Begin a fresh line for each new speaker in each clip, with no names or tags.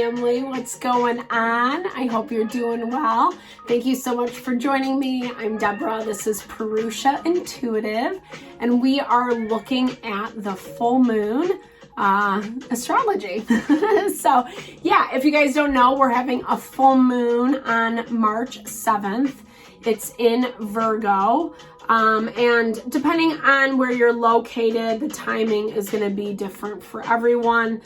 family. What's going on? I hope you're doing well. Thank you so much for joining me. I'm Deborah. This is Purusha Intuitive, and we are looking at the full moon astrology. So yeah, if you guys don't know, we're having a full moon on March 7th. It's in Virgo. And depending on where you're located, the timing is going to be different for everyone.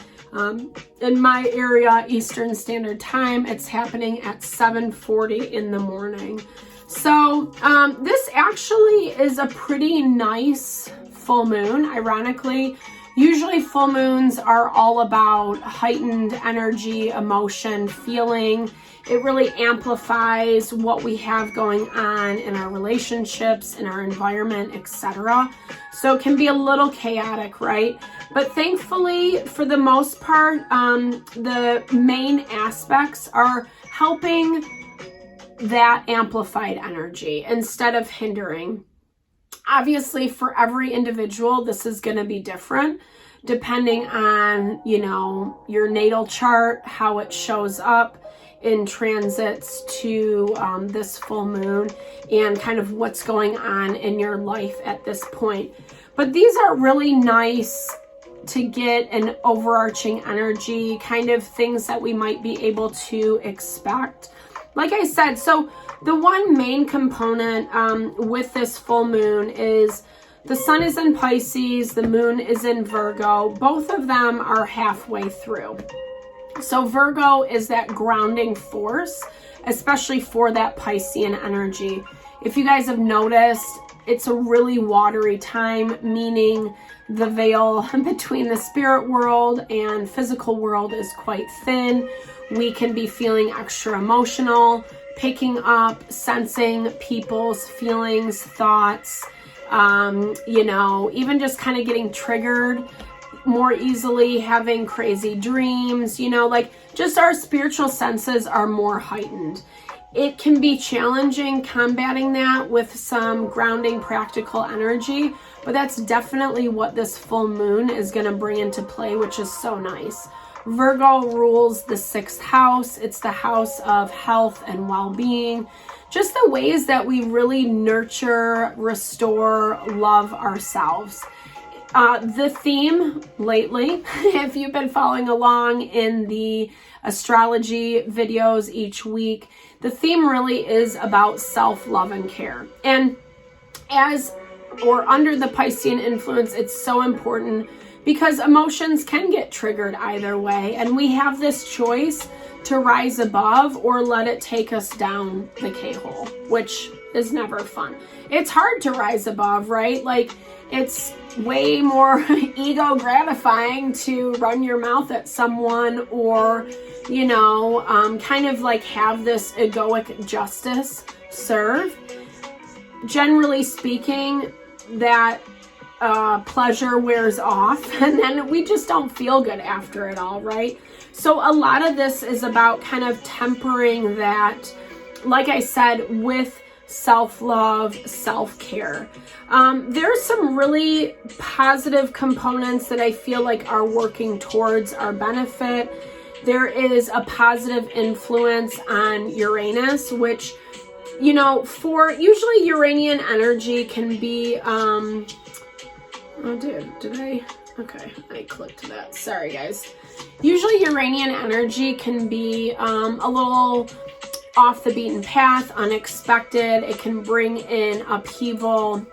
In my area, Eastern Standard Time, it's happening at 7:40 in the morning. So this actually is a pretty nice full moon. Ironically, usually full moons are all about heightened energy, emotion, feeling. It really amplifies what we have going on in our relationships, in our environment, etc. So it can be a little chaotic, right? But thankfully, for the most part, the main aspects are helping that amplified energy instead of hindering. Obviously, for every individual, this is going to be different depending on, your natal chart, how it shows up in transits to this full moon, and kind of what's going on in your life at this point. But these are really nice to get an overarching energy, kind of things that we might be able to expect. Like I said, so the one main component with this full moon is the sun is in Pisces, the moon is in Virgo. Both of them are halfway through. So Virgo is that grounding force, especially for that Piscean energy. If you guys have noticed, it's a really watery time, meaning the veil between the spirit world and physical world is quite thin. We can be feeling extra emotional, picking up, sensing people's feelings, thoughts, even just kind of getting triggered more easily, having crazy dreams, just our spiritual senses are more heightened. It can be challenging combating that with some grounding practical energy, but that's definitely what this full moon is going to bring into play, which is so nice. Virgo rules the 6th house. It's the house of health and well-being. Just the ways that we really nurture, restore, love ourselves. The theme lately, if you've been following along in the astrology videos each week, the theme really is about self-love and care. And under the Piscean influence, it's so important because emotions can get triggered either way. And we have this choice to rise above or let it take us down the K-hole, which is never fun. It's hard to rise above, right? It's way more ego gratifying to run your mouth at someone or, kind of have this egoic justice serve. Generally speaking, that pleasure wears off and then we just don't feel good after it all, right? So a lot of this is about kind of tempering that, like I said, with self-love, self-care. There's some really positive components that I feel like are working towards our benefit. There is a positive influence on Uranus, which, for usually Uranian energy can be, okay, I clicked that. Sorry, guys. Usually Uranian energy can be a little off the beaten path, unexpected. It can bring in upheaval,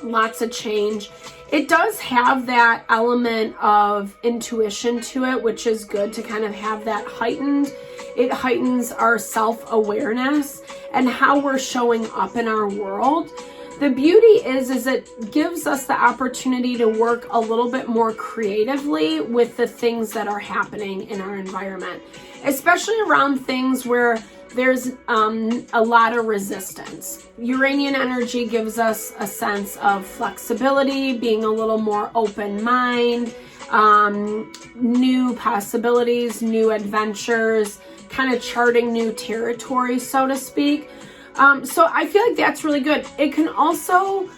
lots of change. It does have that element of intuition to it, which is good to kind of have that heightened. It heightens our self-awareness and how we're showing up in our world. The beauty is it gives us the opportunity to work a little bit more creatively with the things that are happening in our environment, especially around things where there's a lot of resistance. Uranian energy gives us a sense of flexibility, being a little more open mind, new possibilities, new adventures, kind of charting new territory, so to speak. So I feel like that's really good. It can also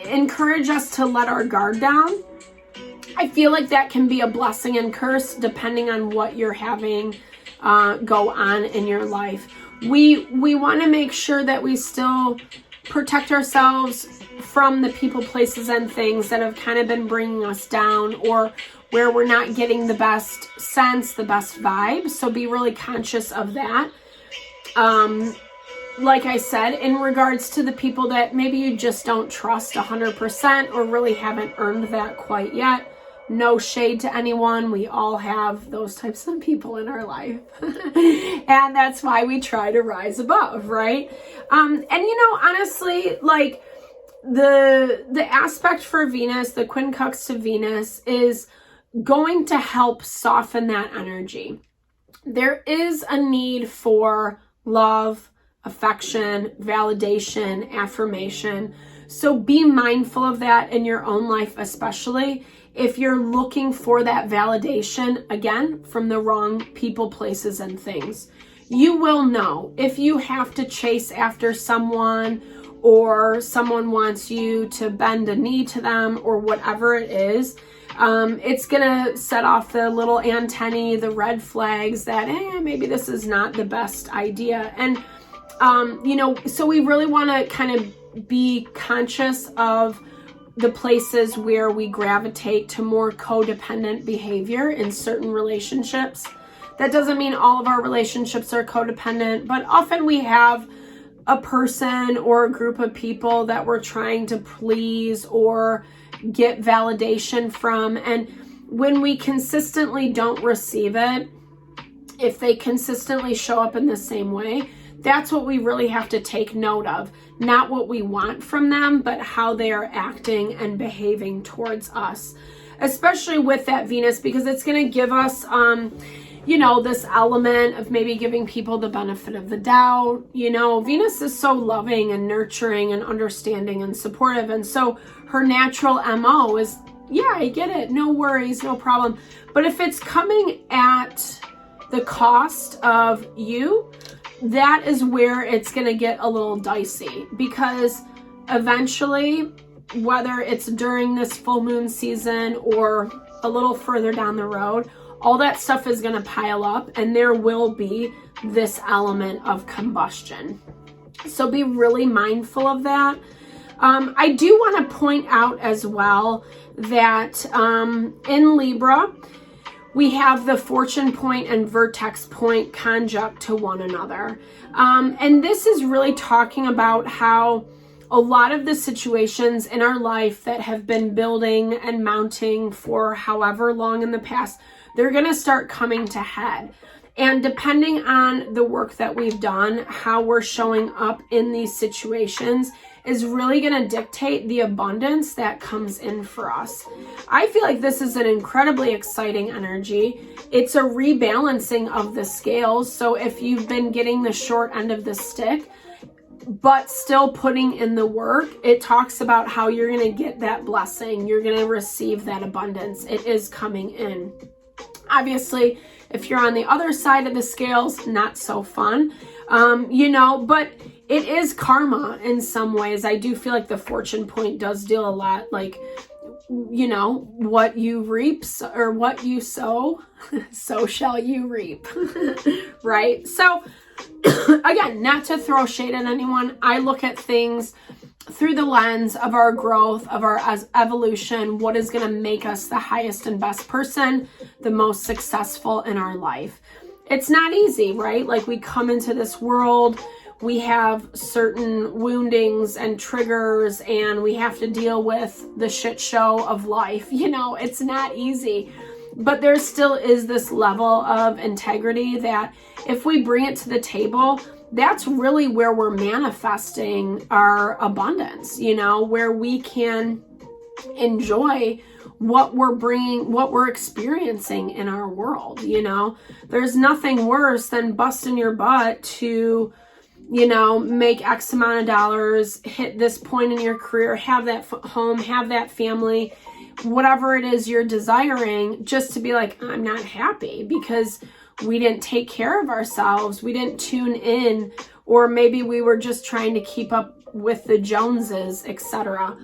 encourage us to let our guard down I feel like that can be a blessing and curse depending on what you're having go on in your life. We want to make sure that we still protect ourselves from the people, places, and things that have kind of been bringing us down, or where we're not getting the best sense, the best vibe. So be really conscious of that. Like I said, in regards to the people that maybe you just don't trust 100% or really haven't earned that quite yet, no shade to anyone. We all have those types of people in our life. And that's why we try to rise above, right? And honestly, like the aspect for Venus, the quincunx to Venus, is going to help soften that energy. There is a need for love, affection, validation, affirmation. So be mindful of that in your own life, especially if you're looking for that validation, again, from the wrong people, places, and things. You will know if you have to chase after someone, or someone wants you to bend a knee to them, or whatever it is. It's gonna set off the little antennae, the red flags that maybe this is not the best idea. And so we really want to kind of be conscious of the places where we gravitate to more codependent behavior in certain relationships. That doesn't mean all of our relationships are codependent, but often we have a person or a group of people that we're trying to please or get validation from. And when we consistently don't receive it, if they consistently show up in the same way, that's what we really have to take note of. Not what we want from them, but how they are acting and behaving towards us. Especially with that Venus, because it's going to give us, this element of maybe giving people the benefit of the doubt. Venus is so loving and nurturing and understanding and supportive. And so her natural MO is, yeah, I get it. No worries, no problem. But if it's coming at the cost of you, that is where it's going to get a little dicey, because eventually, whether it's during this full moon season or a little further down the road, all that stuff is going to pile up, and there will be this element of combustion. So be really mindful of that. I do want to point out as well that in Libra, we have the fortune point and vertex point conjunct to one another. And this is really talking about how a lot of the situations in our life that have been building and mounting for however long in the past, they're going to start coming to head. And depending on the work that we've done, how we're showing up in these situations is really going to dictate the abundance that comes in for us. I feel like this is an incredibly exciting energy. It's a rebalancing of the scales. So if you've been getting the short end of the stick, but still putting in the work, it talks about how you're going to get that blessing. You're going to receive that abundance. It is coming in. Obviously, if you're on the other side of the scales, not so fun, but it is karma in some ways. I do feel like the fortune point does deal a lot like, what you reap or what you sow, so shall you reap, right? So again, not to throw shade at anyone, I look at things through the lens of our growth, of our evolution, what is going to make us the highest and best person, the most successful in our life. It's not easy, right? Like, we come into this world, we have certain woundings and triggers, and we have to deal with the shit show of life. It's not easy. But there still is this level of integrity that if we bring it to the table, that's really where we're manifesting our abundance, where we can enjoy what we're bringing, what we're experiencing in our world. There's nothing worse than busting your butt to, make X amount of dollars, hit this point in your career, have that home, have that family, whatever it is you're desiring, just to be like, I'm not happy because we didn't take care of ourselves. We didn't tune in, or maybe we were just trying to keep up with the Joneses, etc.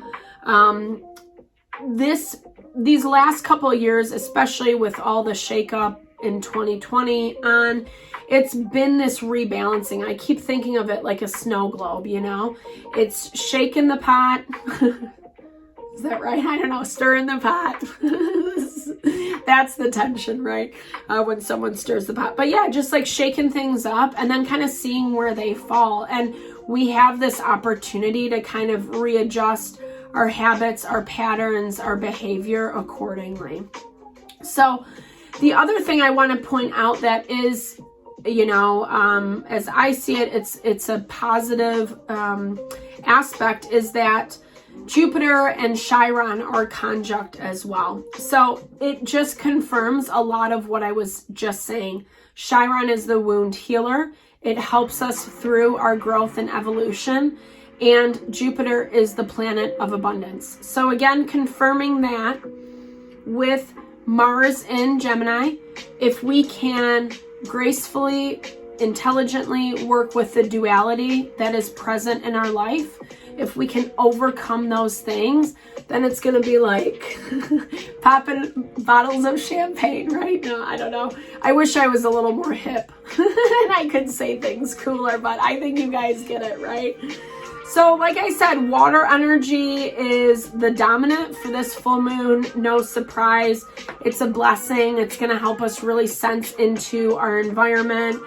This these last couple of years, especially with all the shakeup in 2020 on, it's been this rebalancing. I keep thinking of it like a snow globe, you know? It's shaking the pot. Is that right? I don't know. Stirring the pot. That's the tension, right? When someone stirs the pot. But yeah, just like shaking things up and then kind of seeing where they fall. And we have this opportunity to kind of readjust our habits, our patterns, our behavior accordingly. So the other thing I want to point out that is, you know, as I see it, it's a positive aspect, is that Jupiter and Chiron are conjunct as well. So it just confirms a lot of what I was just saying. Chiron is the wound healer. It helps us through our growth and evolution. And Jupiter is the planet of abundance. So again, confirming that with Mars in Gemini, if we can gracefully, intelligently work with the duality that is present in our life, if we can overcome those things, then it's going to be like popping bottles of champagne, right? No, I don't know. I wish I was a little more hip and I could say things cooler, but I think you guys get it, right? So like I said, water energy is the dominant for this full moon. No surprise. It's a blessing. It's going to help us really sense into our environment,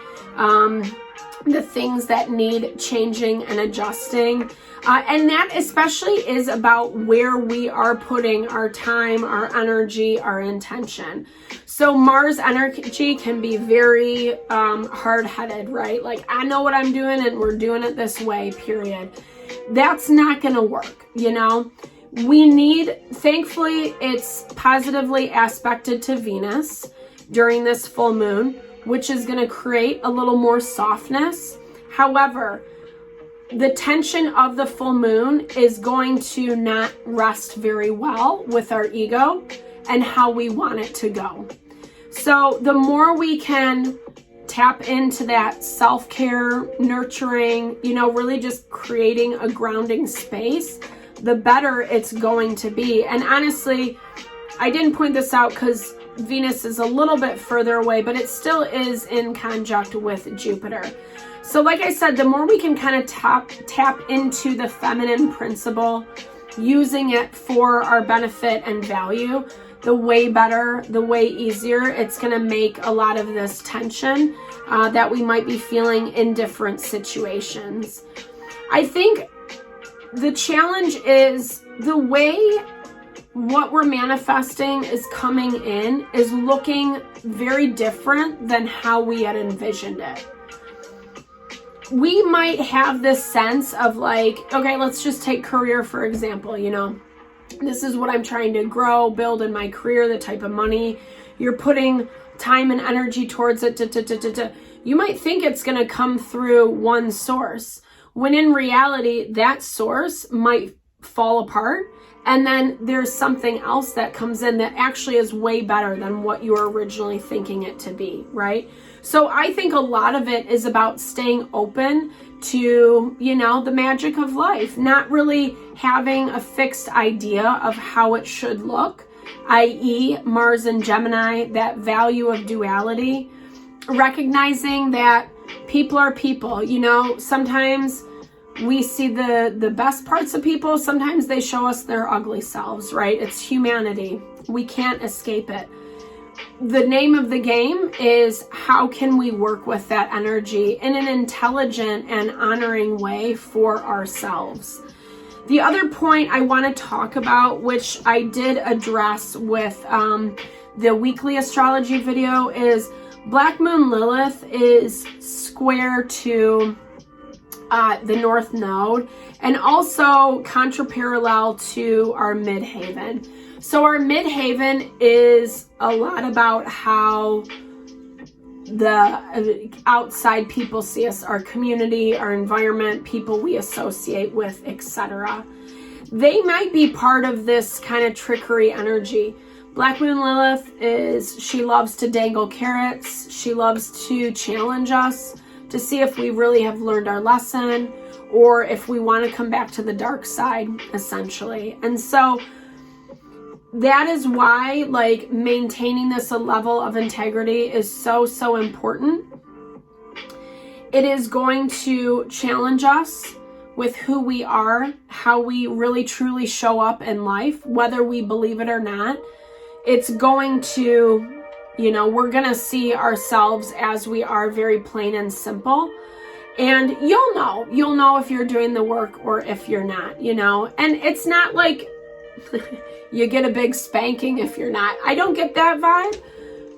the things that need changing and adjusting. And that especially is about where we are putting our time, our energy, our intention. So Mars energy can be very hard-headed, right? Like, I know what I'm doing and we're doing it this way, period. That's not going to work, you know? We need, thankfully, it's positively aspected to Venus during this full moon, which is going to create a little more softness. However, the tension of the full moon is going to not rest very well with our ego and how we want it to go. So the more we can tap into that self-care, nurturing, you know, really just creating a grounding space, the better it's going to be. And honestly, I didn't point this out because Venus is a little bit further away, but it still is in conjunct with Jupiter. So like I said, the more we can kind of tap into the feminine principle, using it for our benefit and value, the way better, the way easier it's going to make a lot of this tension that we might be feeling in different situations. I think the challenge is the way what we're manifesting is coming in is looking very different than how we had envisioned it. We might have this sense of like, okay, let's just take career, for example, you know, this is what I'm trying to grow, build in my career, the type of money you're putting time and energy towards it. You might think it's going to come through one source, when in reality, that source might fall apart. And then there's something else that comes in that actually is way better than what you were originally thinking it to be, right? So I think a lot of it is about staying open to, you know, the magic of life, not really having a fixed idea of how it should look, i.e. Mars and Gemini, that value of duality, recognizing that people are people, you know, sometimes we see the best parts of people, sometimes they show us their ugly selves, right? It's humanity. We can't escape it. The name of the game is how can we work with that energy in an intelligent and honoring way for ourselves. The other point I want to talk about, which I did address with the weekly astrology video, is Black Moon Lilith is square to the North Node, and also contraparallel to our midhaven. So our midhaven is a lot about how the outside people see us, our community, our environment, people we associate with, etc. They might be part of this kind of trickery energy. Black Moon Lilith she loves to dangle carrots. She loves to challenge us to see if we really have learned our lesson or if we want to come back to the dark side, essentially. And so that is why like maintaining this level of integrity is so, so important. It is going to challenge us with who we are, how we really truly show up in life, whether we believe it or not. It's going to, you know, we're going to see ourselves as we are, very plain and simple. And you'll know if you're doing the work or if you're not, you know. And it's not like you get a big spanking if you're not. I don't get that vibe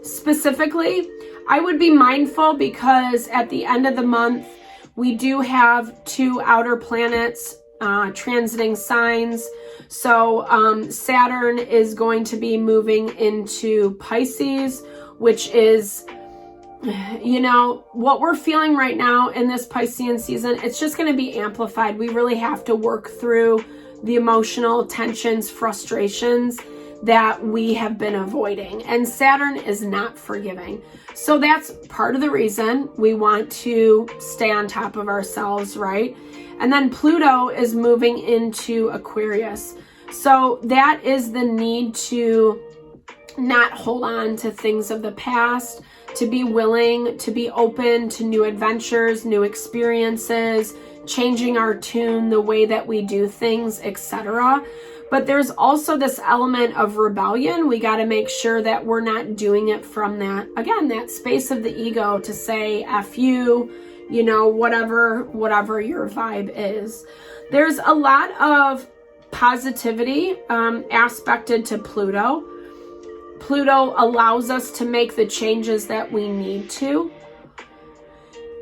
specifically. I would be mindful because at the end of the month, we do have 2 outer planets transiting signs. So Saturn is going to be moving into Pisces, which is, you know, what we're feeling right now in this Piscean season. It's just going to be amplified. We really have to work through the emotional tensions, frustrations that we have been avoiding. And Saturn is not forgiving. So that's part of the reason we want to stay on top of ourselves, right? And then Pluto is moving into Aquarius. So that is the need to not hold on to things of the past, to be willing, to be open to new adventures, new experiences, changing our tune, the way that we do things, etc. But there's also this element of rebellion. We got to make sure that we're not doing it from that, again, that space of the ego to say, F you, you know, whatever your vibe is. There's a lot of positivity aspected to Pluto. Pluto allows us to make the changes that we need to.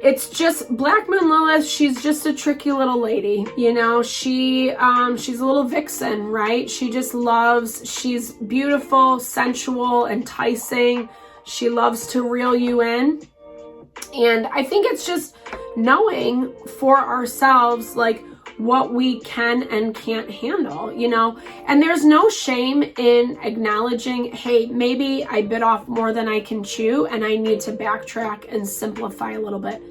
It's just Black Moon Lilith. She's just a tricky little lady, you know. She's a little vixen, right? She just loves. She's beautiful, sensual, enticing. She loves to reel you in, and I think it's just knowing for ourselves, like, what we can and can't handle, you know. And there's no shame in acknowledging, hey, maybe I bit off more than I can chew and I need to backtrack and simplify a little bit.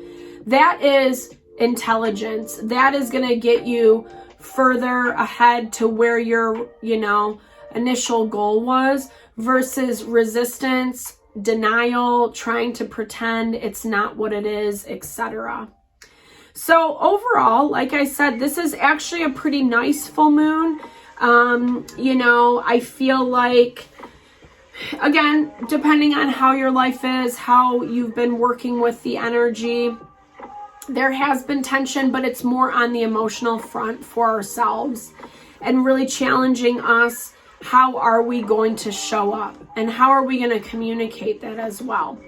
That is intelligence. That is going to get you further ahead to where your, you know, initial goal was, versus resistance, denial, trying to pretend it's not what it is, etc. So overall, like I said, this is actually a pretty nice full moon. You know, I feel like, again, depending on how your life is, how you've been working with the energy, there has been tension, but it's more on the emotional front for ourselves and really challenging us. How are we going to show up and how are we going to communicate that as well?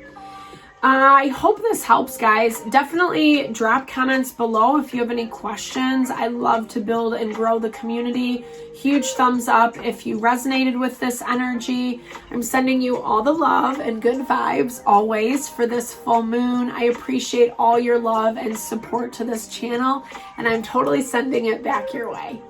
I hope this helps, guys. Definitely drop comments below if you have any questions. I love to build and grow the community. Huge thumbs up if you resonated with this energy. I'm sending you all the love and good vibes always for this full moon. I appreciate all your love and support to this channel, and I'm totally sending it back your way.